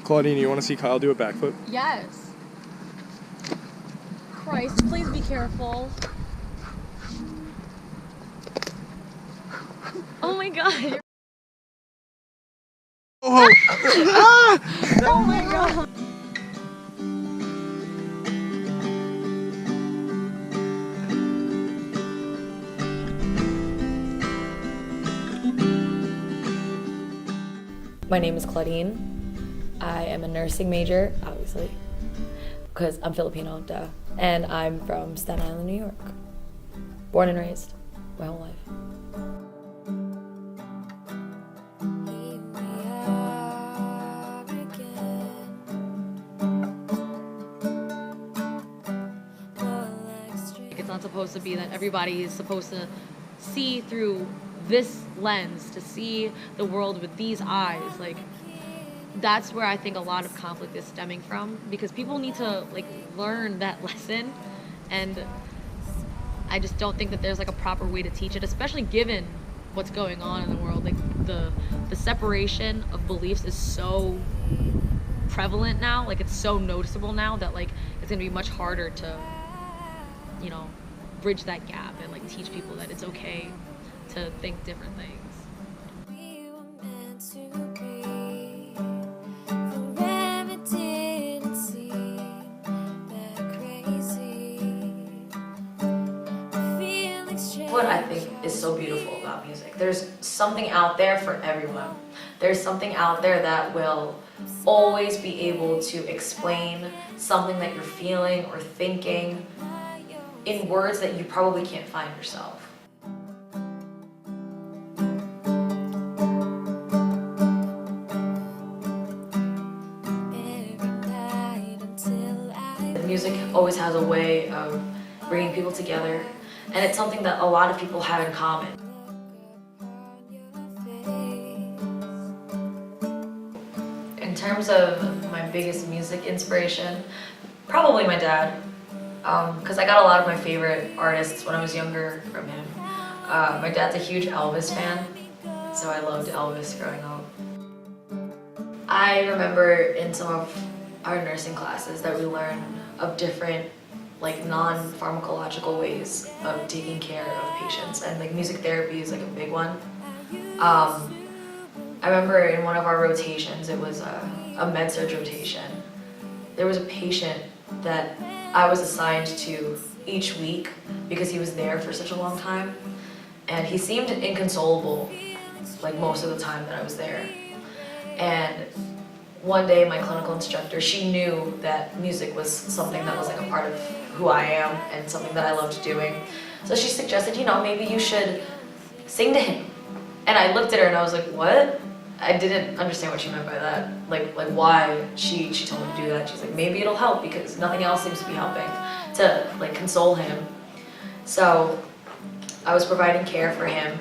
Claudine, you want to see Kyle do a backflip? Yes. Christ, please be careful. Oh my god. Oh! Ah! Oh my god. My name is Claudine. I am a nursing major, obviously, because I'm Filipino, duh. And I'm from Staten Island, New York. Born and raised my whole life. It's not supposed to be that everybody is supposed to see through this lens, to see the world with these eyes. Like, that's where I think a lot of conflict is stemming from, because people need to like learn that lesson, and I just don't think that there's like a proper way to teach it, especially given what's going on in the world. Like the separation of beliefs is so prevalent now, like it's so noticeable now that like it's gonna be much harder to, you know, bridge that gap and like teach people that it's okay to think different things. What I think is so beautiful about music, there's something out there for everyone. There's something out there that will always be able to explain something that you're feeling or thinking in words that you probably can't find yourself. Music always has a way of bringing people together, and it's something that a lot of people have in common. In terms of my biggest music inspiration, probably my dad, because I got a lot of my favorite artists when I was younger from him. My dad's a huge Elvis fan, so I loved Elvis growing up. I remember in some of our nursing classes that we learned of different like non-pharmacological ways of taking care of patients, and like music therapy is like a big one. I remember in one of our rotations, it was a med-surg rotation. There was a patient that I was assigned to each week because he was there for such a long time, and he seemed inconsolable like most of the time that I was there. And one day my clinical instructor, she knew that music was something that was like a part of who I am and something that I loved doing. So she suggested, you know, maybe you should sing to him. And I looked at her and I was like, what? I didn't understand what she meant by that. Like why she told me to do that. She's like, maybe it'll help because nothing else seems to be helping to like console him. So I was providing care for him,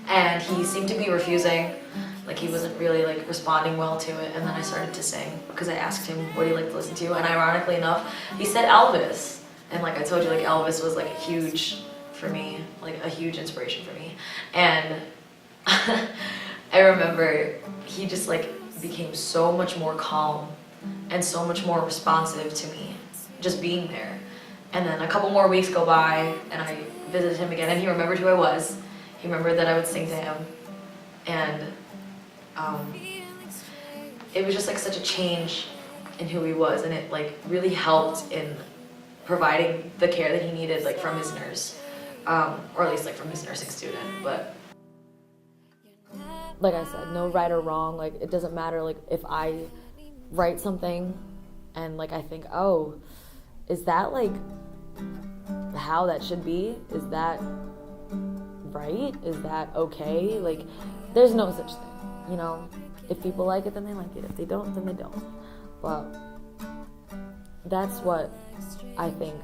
and he seemed to be refusing. Like he wasn't really like responding well to it, and then I started to sing because I asked him what he liked to listen to, and ironically enough, he said Elvis. And like I told you, like Elvis was like huge for me, like a huge inspiration for me. And I remember he just like became so much more calm and so much more responsive to me just being there. And then a couple more weeks go by and I visited him again, and he remembered who I was. He remembered that I would sing to him, and it was just like such a change in who he was, and it like really helped in providing the care that he needed like from his nurse, or at least like from his nursing student. But like I said, no right or wrong. Like it doesn't matter like if I write something and like I think, oh, is that like how that should be? Is that right? Is that okay? Like there's no such thing. You know, if people like it, then they like it. If they don't, then they don't. But that's what I think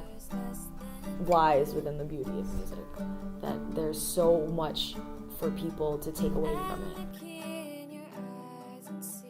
lies within the beauty of music, that there's so much for people to take away from it.